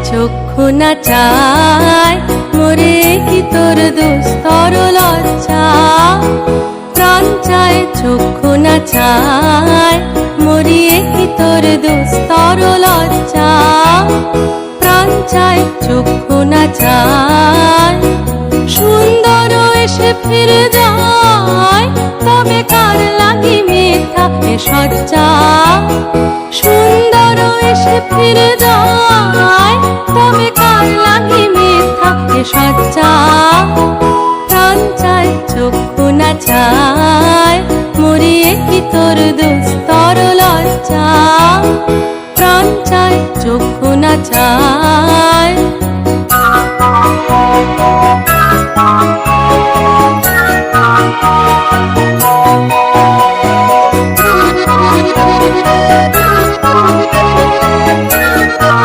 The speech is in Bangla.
চক্ষু না চায় মোরে কি তোর দুস্তর লজ্জা। প্রাণ চায় চক্ষু না চায় মরিয়ে কি তোর দুস্তর লজ্জা। প্রাণ চায় চক্ষু না চায় সুন্দর এসে ফিরে যায়, তবে কার লাগি মিথ্যা এ সজ্জা। সুন্দর এসে ফিরে যায়, তবে কার লাগি মিথ্যা এ সজ্জা। প্রাণ চায় চক্ষু না চায় মরিয়ে কি তোর দুস্তর লজ্জা। প্রাণ চায় চক্ষু না চায়।